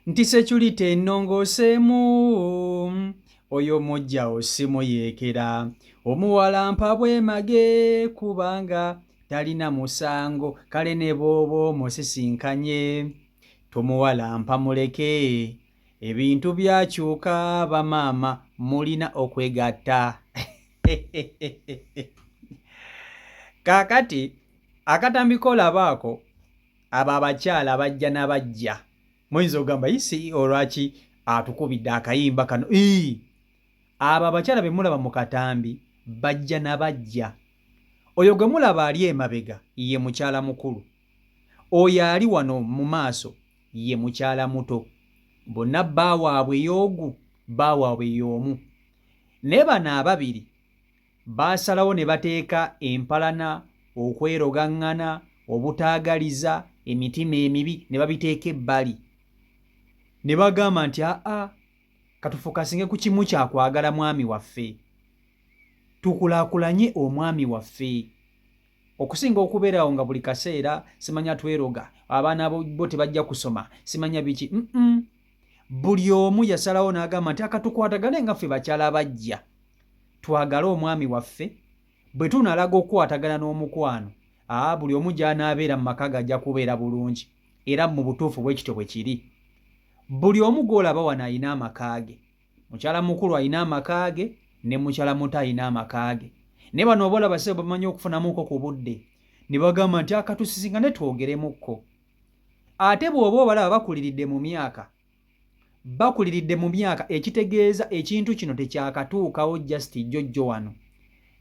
nti security ennongoseemu oyo mujja osimuyeekera omuwala mpabwe mage kubanga talina musango kale ne boobo musisinkanye tumuwala mpamuleke ebintu byakyuka bamaama mulina okwegatta. Kaakati akatambi kolabaako abo abakyala bajja n'abajja muyinza okugamba isi olwaki atukubidde akayimba kano. Abo abakyala be mulaba mu katambi bajja n'abajja. Oyo gwe mulaba ali emabega ye mukyala mukulu, oyo ali wano mu maaso ye mukyala muto. Bonna baawaabwe y'ogu baawaabwe y'omu. Ne bano ababiri baasalawo ne bateeka empalana, okwerogaŋŋana, obutaagaliza, emitima emibi ne babiteeka ebbali. Ne bagamba nti katufokasinge ku kimu kyakwagala mwami waffe, tukulaakulanye omwami waffe okusinga okubeerawo nga buli kaseera simanya tweroga, abaana bo tebajja kusoma, simanya biki. Buli omu yasalawo n'agamba nti akatukwatagane nga ffe bakyala bajja, twagale omwami waffe. Bwe tunalaga okukwatagana n'omukwano, buli omu gy'anaabeera mu maka gajja kubeera bulungi, era mu butuufu bwe kityo bwe kiri. Buli omu gw'olaba wano ayina amaka ge. Mukyala mukulu ayina amaka ge ne mukyala muto ayina amaka ge. Ne bano oba olaba se bamanyi okufunamuko ku budde, ne bagamba nti akatusisinkane twogeremukko. Ate bw'oba obalaba bakuliridde mu myaka, ekitegeeza ekintu kino tekyakatuukawo just jjojjo wano.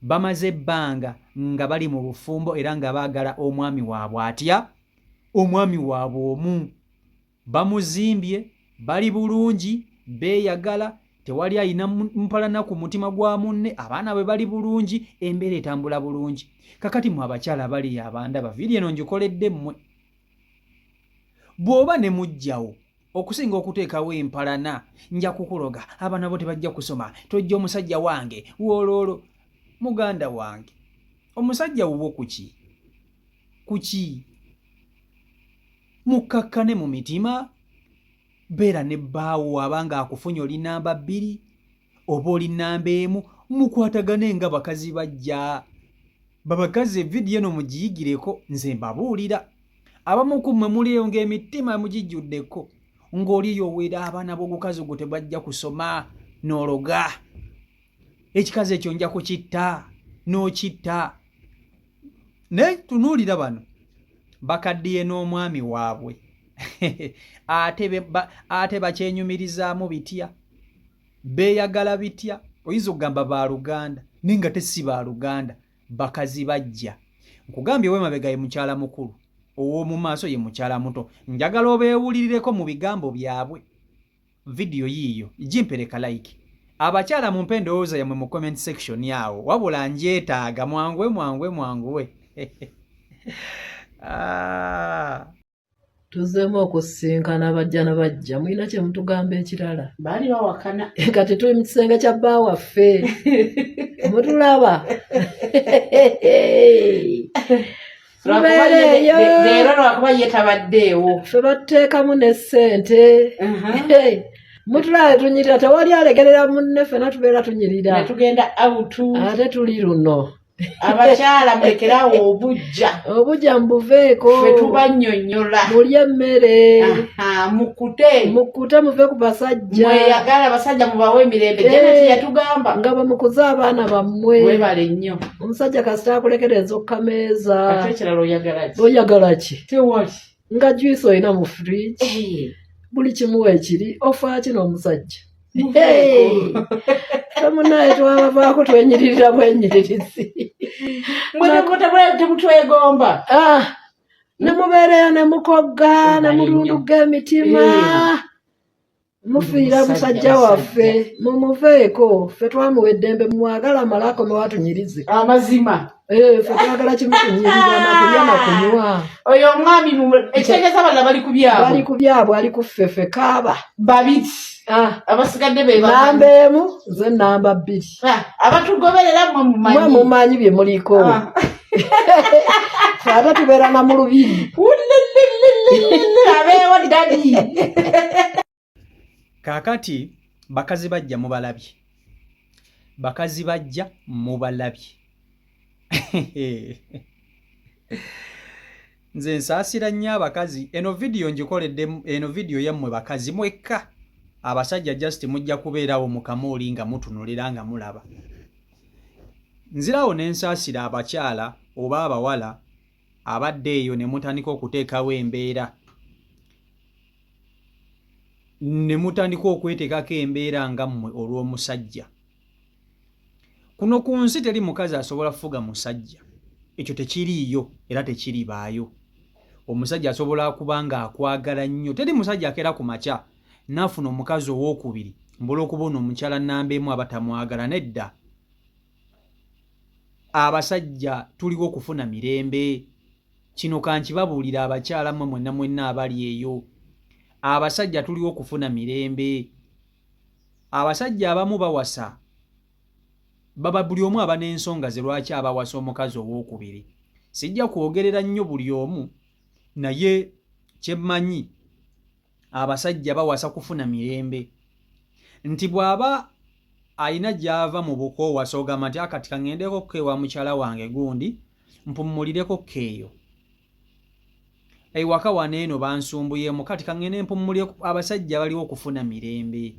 Bamaze ebbanga nga bali mu bufumbo era nga baagala omwami waabwe atya, omwami waabwe omu. Bamuzimbye, bali bulungi, beeyagala, tewali ayina mpalana ku mutima gwa munne, abaana bwe bali bulungi, embeera etambula bulungi. Kakati mu abakyala bali abandaba, vidiyo eno ngikoledde mmwe. Bw'oba ne mujjawo okusinga okuteekawo empalana, nja kukuloga, abaana bo tebajja kusoma, tojja omusajja wange, wooloolo. Muganda wange, omusajja wuwo kuki? Mukkakkane mu mitima, beera ne bbaawo abanga akufunye oli namba 2 oba oli namba 1, mukwatagane nga bakazi bajja. Babakazi vidiyo eno mugiyigireko, nze mbabuulira. Abamu ku mmwe muliyo ng'emitima mugijjuddeko, ng'oliyo oweera abaana b'ogukazi gwo tebajja kusoma, n'ologa. Ekikazi ekyo nja kukitta, n'okitta. Ne tunuulira bano bakaddiye n'omwami waabwe ate bakyenyumirizaamu bitya, beeyagala bitya. Oyinza okugamba baaluganda naye nga tesi baaluganda, bakazi bajja. Nkugambye w'emabega ye mukyala mukulu, ow'omu maaso ye mukyala muto. Njagala obeewulirireko mu bigambo byabwe. Vidiyo yiiyo gimpereka like. Abakyala mumpe endowooza yammwe mu comment section yawo, wabula njeetaaga mwanguwe. Tuzzeemu okusisinkana bajja na bajja, mulina kye mutugamba ekirala? Baali bawakana. Kati tuli mu kisenge kya bba waffe. Mutulaba? Leero lwakuba ye tabaddeewo. Ffe batteekamu ne ssente. Mutulaba tunyirira, tewali alekerera munne, ffenna tubeera tunyirira. Ne tugenda awutu. Ate tuli luno. Abakyala mulekerawo obujja mbuveeko. Ffe tubannyonnyola. Mulye emmere. Mukkute muve ku basajja. Mweyagala abasajja mubawe emirembe. Jeneti yatugamba nga bwe mukuza abaana bammwe. Webale nnyo. Omusajja kasita akulekereza okkameeza. Ate ekirala oyagala ki? Oyagala ki? Tewali. Nga juice olina mu fridge. Buli kimu ekiri, ofa kino omusajja. Munaye twabavaako twenyirira bwenyiririzi. Temutwegomba. Ne mubeereyo ne mukogga ne mulunduga emitima. Mufiira musajja waffe, mumuveeko. Ffe twamuwa eddembe, mwagala amalako mewatunyirize. Amazima. Ffe twagala kimu kunyirira na kulya na kunywa. Oyo omwami ekitegeeza bano bali ku byabwe. Bali ku byabwe, ali ku ffeffe kaaba. Babiti. Abasigadde be namba 1, nze namba 2. Abatugoberera mmwe mumanyi. Mmwe mumanyi bye muliko. Ate tubeera na mu lubiri. Abeewo dadi. Kaakati bakazi bajja mubalabye. Bakazi bajja mubalabye. Nze nsaasira nnyo abakazi. Eno video ngikoledde, eno video yammwe bakazi mwekka. Abasajja just mujja kubeerawo mu kamooli nga mutunulira nga mulaba. Nzirawo ne nsaasira abakyala oba abawala abadde eyo ne mutandika okuteekawo embeera. Ne mutandika okweteekako embeera nga mmwe olw'omusajja. Kuno ku nsi teri mukazi asobola kufuga musajja. Ekyo tekiriiyo era tekiribaayo. Omusajja asobola kuba nga akwagala nnyo. Teri musajja akeera ku makya n'afuna omukazi owookubiri mbola okubona omukyala nnamba emu abatamwagala nedda. Abasajja tuliwo okufuna mirembe. Kino kankibabuulira abakyala mmwe mwenna mwenna abali eyo. Abasajja tuliwo okufuna mirembe. Abasajja abamu bawasa. Baba buli omu aba n'ensonga ze lwaki abawasa omukazi owookubiri. Sijja kwogerera nnyo buli omu, naye kye mmanyi abasajja bawasa kufuna mirembe. Nti bw'aba ayina gy'ava mu bukoowasa ogamba nti akati kaŋŋendeko keewa mukyala wange gundi mpummulireko keeyo. Ewaka wano eno bansumbuyemu kati kaŋŋende mpummulireko. Abasajja baliwo okufuna mirembe.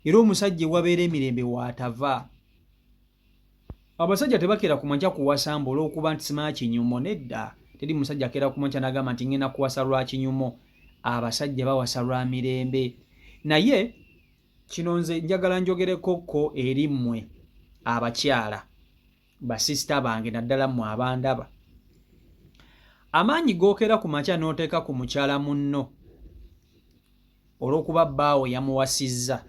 Era omusajja wabeera emirembe waatava. Abasajja tebakeera ku makya kuwasa mbu olw'okuba nti simanyi kinyumo nedda. Teri musajja akeera ku makya n'agamba nti ngenda kuwasa lwa kinyumo. Abasajja bawasa lwa mirembe. Naye kino nze njagala njogerekokko eri mmwe abakyala basisita bange naddala mmwe abandaba. Amaanyi gookera ku makya n'oteeka ku mukyala munno olw'okuba bbaawo yamuwasizza,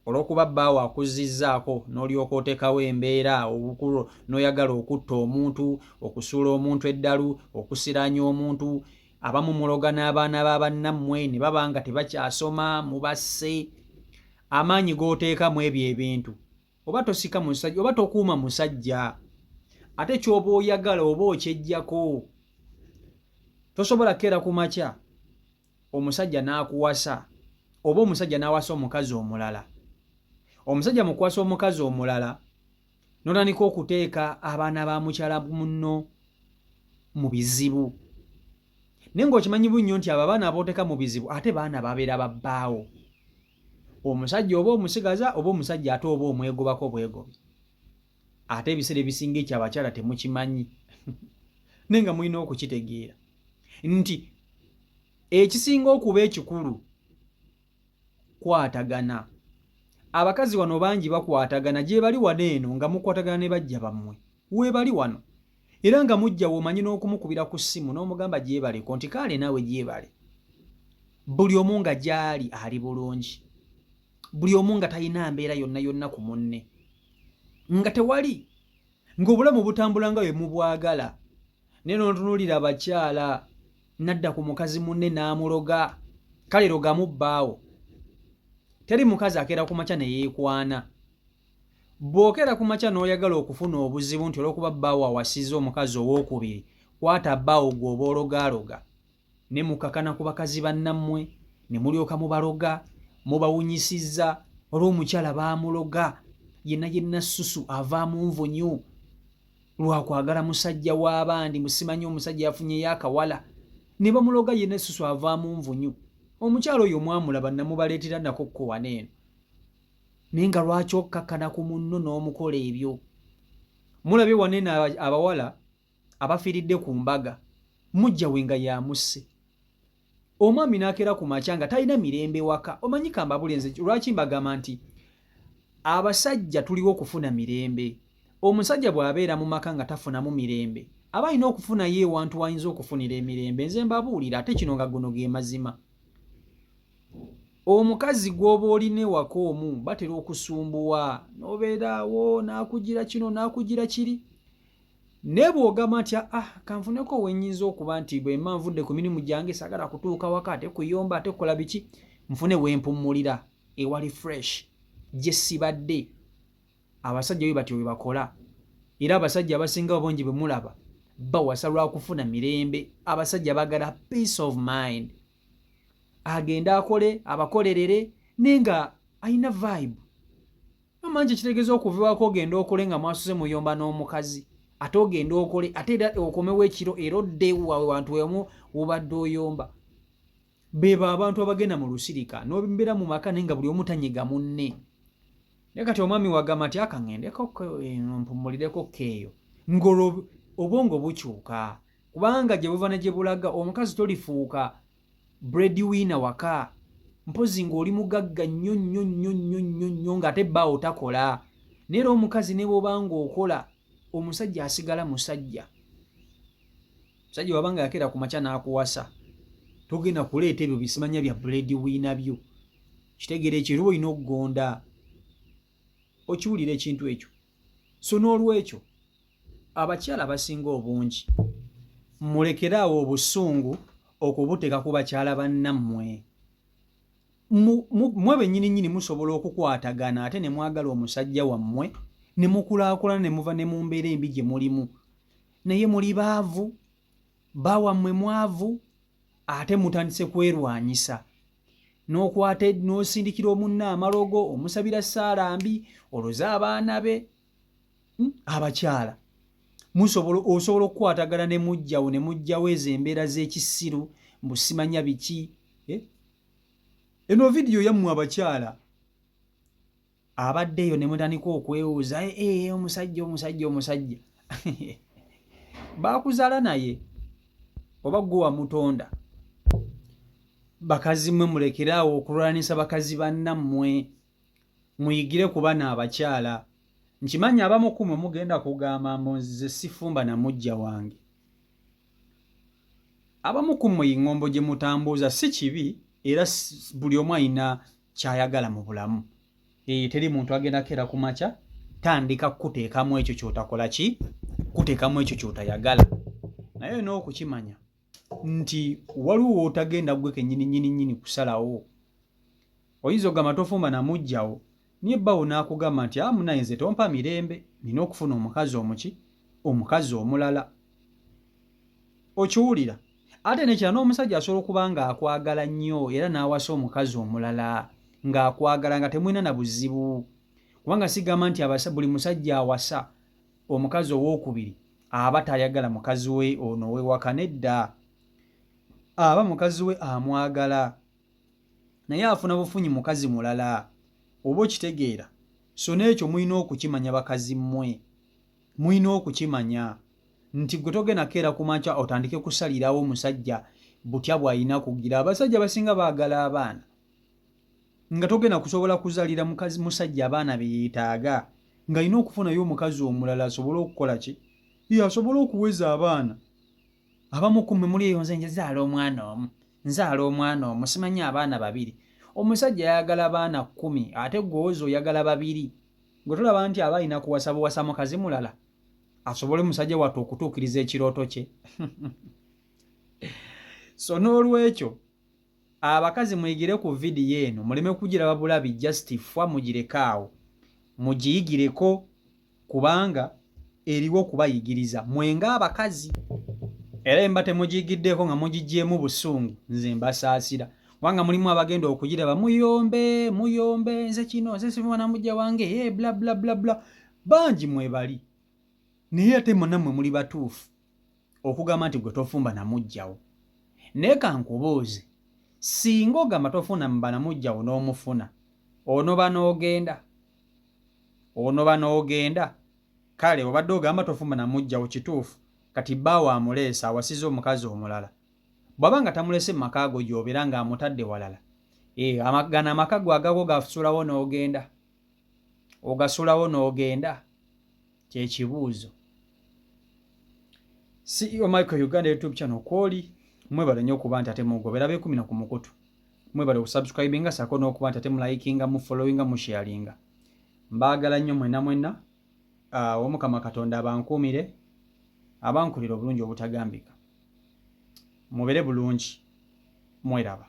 olw'okuba bbaawo akuzizzaako n'olyoka oteekawo embeera obukulu n'oyagala okutta omuntu, okusuula omuntu eddalu, okusiraanya omuntu. Abamu muloga n'abaana b'abannammwe ne baba nga tebakyasoma mubasse. Amaanyi g'oteekamu ebyo ebintu oba tosika musajja oba tokuuma musajja. Ate ky'oba oyagala oba okyejjako. Tosobola kkeera ku makya omusajja n'akuwasa oba omusajja n'awasa omukazi omulala. Omusajja mu kuwasa omukazi omulala n'otandika okuteeka abaana ba mukyala munno mu bizibu. Naye ng'okimanyi bunnyo nti abo abaana abooteeka mu bizibu ate baana babeera ba bbaawo. Omusajja oba omusigaza oba omusajja ate oba omwegobako bwegobi. Ate ebiseera ebisinga ekyo abakyala temukimanyi. Naye nga mulina okukitegeera nti ekisinga okuba ekikulu kwatagana. Abakazi wano bangi bakwatagana gye bali wano eno nga mukwatagana ne bajja bammwe. Weebali wano. Era nga mujja womanyi n'okumukubira ku ssimu n'omugamba gyebaleko nti kaale naawe gyebale. Buli omu nga gy'ali ali bulungi. Buli omu nga talina mbeera yonna yonna ku munne. Nga tewali. Ng'obulamu butambula nga bwe mubwagala. Naye n'otunuulira abakyala nadda ku mukazi munne n'amuloga. Kale logamu bbaawo. Teri mukazi akeera ku makya ne yeekwana. Bw'okeera ku makya n'oyagala okufuna obuzibu nti olw'okuba bbaawo awasizza omukazi owookubiri, kwata bbaawo gw'oba ologaloga. Ne mukakana ku bakazi bannammwe, ne mulyoka mubaloga, mubawunyisizza, olw'omukyala baamuloga, yenna ssusu avaamu nvunyu. Lwakwagala musajja w'abandi musimanyi omusajja yafunyeyo akawala. Ne bamuloga yenna ssusu avaamu nvunyu. Omukyala oyo mwamulaba namubaleetera nakokko wano eno. Naye nga lwaki okkakkana ku munno n'omukola ebyo? Mulabye wano eno abawala abafiiridde ku mbaga, mujja we nga yamusse. Omwami n'akeera ku makya nga talina mirembe waka. Omanyi kambabule nze lwaki mbagamba nti abasajja tuliwo okufuna mirembe. Omusajja bw'abeera mu maka nga tafunamu mirembe, aba alina okufunayo ewantu wayinza okufunira emirembe. Nze mbabuulira ate kino nga guno ge mazima. Omukazi gw'oba olina ewaka omu batera okusumbuwa, n'obeeraawo n'akugira kino n'akugira kiri. Ne bw'ogamba nti kanfuneko wennyinza okuba nti bwe mma nvudde ku mirimu gyange saagala kutuuka waka ate kuyomba ate kukola biki, nfune wempummulira ewali fresh gye sibadde. Abasajja bwe batyo bwe bakola. Era abasajja abasinga obungi bwe mulaba bawasa lwa kufuna mirembe. Abasajja baagala peace of mind. agenda akole abakolerere nenga ayina vibe amanje kitegeeza okuviwako ogenda okole nga mwasuze muyomba n'omukazi ate ogenda okole ate era okomewo ekiro era odde wantu wemu wobadde oyomba beba abantu abagenda mu lusirika n'obimbera mu maka nenga buli omu tanyiga munne ne kati omwami wagamba nti akaŋŋendeko mpumulireko keeyo ngolo obwongo bukyuka kubanga gye buva ne gye bulaga omukazi tolifuuka breadwinner waka mpozi ng'oli mugagga nnyo nnyo nnyo nnyo nnyo nnyo ng'ate bbaawo takola naye era omukazi ne bw'obanga okola omusajja asigala musajja musajja wabanga yakeera ku makya n'akuwasa togenda kuleeta ebyo bisimanya bya breadwinner byo kitegeera ekiro olina okugonda okiwulira ekintu ekyo so n'olwekyo abakyala abasinga obungi mulekeraawo obusungu okubuteeka ku bakyala bannammwe mwe bennyini musobola okukwatagana ate ne mwagala omusajja wammwe ne mukulaakulana ne muva ne mu mbeera embi gye mulimu naye muli baavu bawammwe mwavu ate mutandise kwerwanyisa n'okwata n'osindikira omunna amalogo omusabira saalambi oloza abaana be abakyala osobola okukwatagana ne mujjawo ezo embeera z'ekisiru mbusimanya biki eno vidiyo yammwe abakyala abaddeeyo ne mutandika okwewuuza omusajja baakuzaala naye oba gwe wamutonda bakazi mmwe mulekeraawo okulwanisa bakazi bannammwe muyigire ku bana abakyala nkimanyi abamu ku mmwe mugenda kugamba nze sifumba na mujja wange abamu ku mmwe eŋŋombo gye mutambuuza si kibi era buli omu alina kyayagala mu bulamu teri muntu agenda keera ku makya tandika kuteekamu ekyo kyotakola ki kuteekamu ekyo kyotayagala naye n'okukimanya nti waliwo wotagenda gwe kennyini kusalawo oyinza ogamba tofumba na mujjawo niye bbawo n'akugamba nti munaye nze tompa mirembe nina okufuna omukazi omulala okiwulira ate nekira n'omusajja asobola okuba nga akwagala nnyo era n'awasa omukazi omulala ng'akwagala nga temwina na buzibu kubanga sigamba nti buli musajja awasa omukazi owookubiri aba tayagala mukazi we ono wewaka nedda aba mukazi we amwagala naye afuna bufunyi mukazi mulala oba okitegeera so n'ekyo mulina okukimanya bakazi mmwe mulina okukimanya nti gwe togenda keera ku makya otandike kusalirawo omusajja butya bw'alina kugira abasajja basinga baagala abaana nga togenda kusobola kuzalira musajja abaana be yeetaaga ng'alina okufunayo omukazi omulala asobole okukola ki asobole okuweza abaana abamu ku mmwe muli eyo nze nzaala omwana omu simanyi abaana babiri omusajja yayagala abaana 10 ate gwowoza oyagala 2 gwe tolaba nti aba alina kuwasa buwasa mukazi mulala asobole musajja wattu okutuukiriza ekirooto kye so n'olwekyo abakazi muyigire ku vidiyo eno muleme kugiraba bulabi justifwa mugirekaawo mugiyigireko kubanga eriwo okubayigiriza mwenga abakazi era emba temugiyigiddeeko nga mugijjeemu busungu nze mbasaasira kubanga mulimu abagenda okugiraba muyombe nze kino nze sifumba na mujja wange bla bla bla bla bangi mwebali naye ate munammwe muli batuufu okugamba nti gwe tofumba na mujjawo naye kankubuuze singa ogamba tofuna mba na mujjawo n'omufuna onoba n'ogenda kale obadde ogamba tofumba na mujjawo kituufu kati bbaawo amuleesa awasiza omukazi omulala bw'aba nga tamulese mu maka ago gy'obeera ng'amutadde walala gano amaka go agago gasulawo n'ogenda ogasulawo n'ogenda kyekibuuzo CEO Michael Uganda YouTube channel kwoli mwebale nnyo okuba nti ate mugobera beekumi na ku mukutu mwebale okusubscribinga sako n'okuba nti ate mulayikinga mufollowinga musharinga mbaagala nnyo mwenna Omukama Katonda abankuumire abankulira obulungi obutagambika mubere bulungi mweraba